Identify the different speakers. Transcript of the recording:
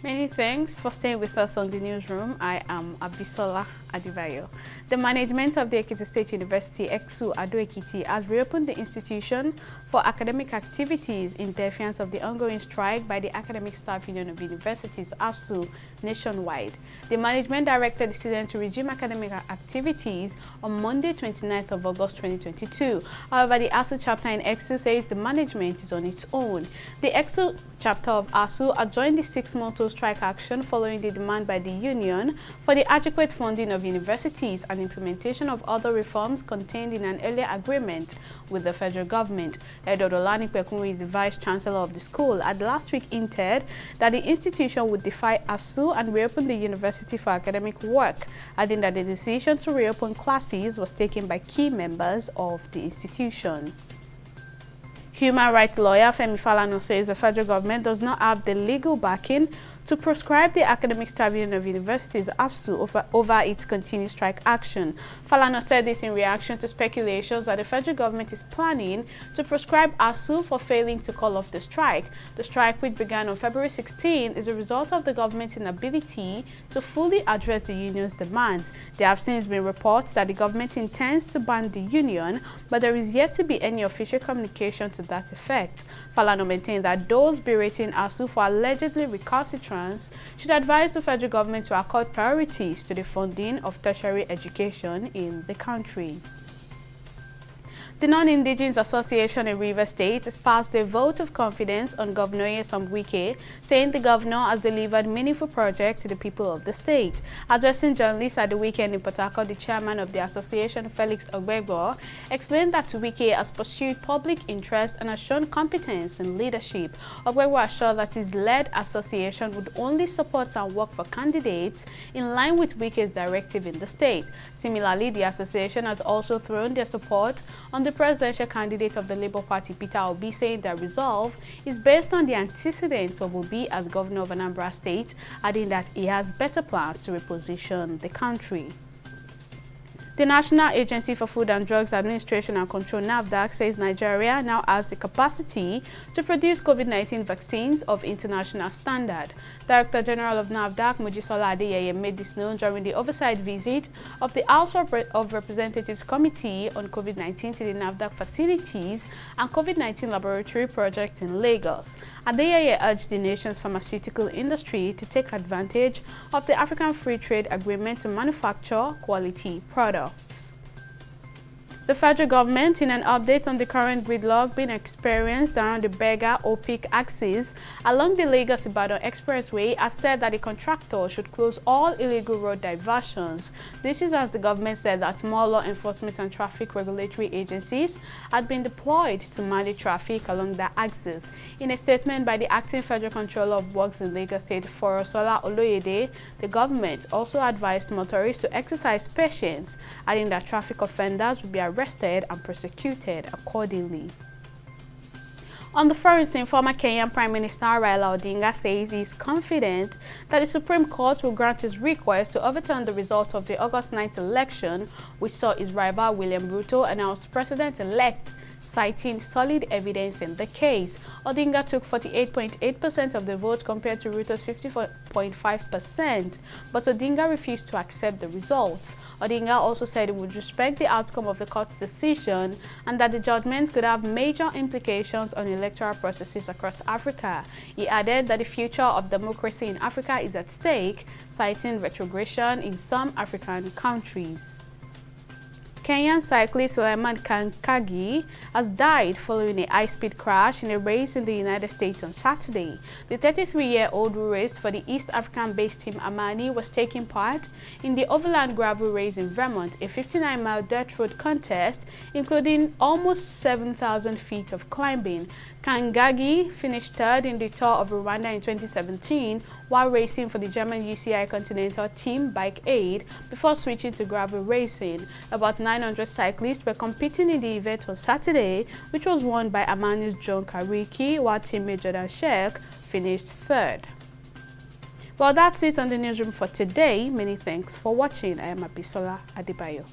Speaker 1: Many thanks for staying with us on the newsroom. I am Abisola Adibayo. The management of the Ekiti State University, EXU Ado-Ekiti, has reopened the institution for academic activities in defiance of the ongoing strike by the Academic Staff Union of Universities, ASU, nationwide. The management directed the students to resume academic activities on Monday, 29th of August 2022. However, the ASU chapter in EXU says the management is on its own. The EXU chapter of ASU adjourned the 6-month strike action following the demand by the union for the adequate funding of universities and implementation of other reforms contained in an earlier agreement with the federal government. Edodolani Pekunwi, the vice-chancellor of the school, had last week hinted that the institution would defy ASU and reopen the university for academic work, adding that the decision to reopen classes was taken by key members of the institution. Human rights lawyer Femi Falana says the federal government does not have the legal backing to proscribe the Academic Staff Union of Universities ASU over its continued strike action. Falana said this in reaction to speculations that the federal government is planning to proscribe ASU for failing to call off the strike. The strike, which began on February 16, is a result of the government's inability to fully address the union's demands. There have since been reports that the government intends to ban the union, but there is yet to be any official communication to that effect. Falana maintained that those berating ASU for allegedly recalcitrant should advise the federal government to accord priorities to the funding of tertiary education in the country. The Non-Indigenous Association in Rivers State has passed a vote of confidence on Governor Nyesom Wike, saying the governor has delivered meaningful projects to the people of the state. Addressing journalists at the weekend in Port Harcourt, the chairman of the association, Felix Ogbegbo, explained that Wike has pursued public interest and has shown competence in leadership. Ogbegbo assured that his led association would only support and work for candidates in line with Wike's directive in the state. Similarly, the association has also thrown their support on the presidential candidate of the Labour Party, Peter Obi, saying their resolve is based on the antecedents of Obi as governor of Anambra State, adding that he has better plans to reposition the country. The National Agency for Food and Drugs Administration and Control, NAFDAC, says Nigeria now has the capacity to produce COVID-19 vaccines of international standard. Director General of NAFDAC, Mojisola Adeyeye, made this known during the oversight visit of the House of Representatives Committee on COVID-19 to the NAFDAC facilities and COVID-19 laboratory project in Lagos. Adeyeye urged the nation's pharmaceutical industry to take advantage of the African Free Trade Agreement to manufacture quality products. The federal government, in an update on the current gridlock being experienced around the Berger-Opik axis along the Lagos-Ibadan Expressway, has said that the contractor should close all illegal road diversions. This is as the government said that more law enforcement and traffic regulatory agencies had been deployed to manage traffic along the axis. In a statement by the acting federal controller of works in Lagos State, Forosola Oloyede, the government also advised motorists to exercise patience, adding that traffic offenders will be arrested and prosecuted accordingly. On the foreign scene, former Kenyan Prime Minister Raila Odinga says he is confident that the Supreme Court will grant his request to overturn the result of the August 9th election, which saw his rival William Ruto announced president-elect, citing solid evidence in the case. Odinga took 48.8% of the vote compared to Ruto's 54.5%, but Odinga refused to accept the results. Odinga also said he would respect the outcome of the court's decision and that the judgment could have major implications on electoral processes across Africa. He added that the future of democracy in Africa is at stake, citing retrogression in some African countries. Kenyan cyclist Suleiman Kankagi has died following a high-speed crash in a race in the United States on Saturday. The 33-year-old who raced for the East African-based team Amani was taking part in the Overland Gravel Race in Vermont, a 59-mile dirt road contest including almost 7,000 feet of climbing. Kangagi finished third in the Tour of Rwanda in 2017 while racing for the German UCI Continental Team Bike Aid before switching to gravel racing. About 900 cyclists were competing in the event on Saturday, which was won by Amani's John Kariki, while teammate Jordan Sheik finished third. Well, that's it on the newsroom for today. Many thanks for watching. I am Abisola Adibayo.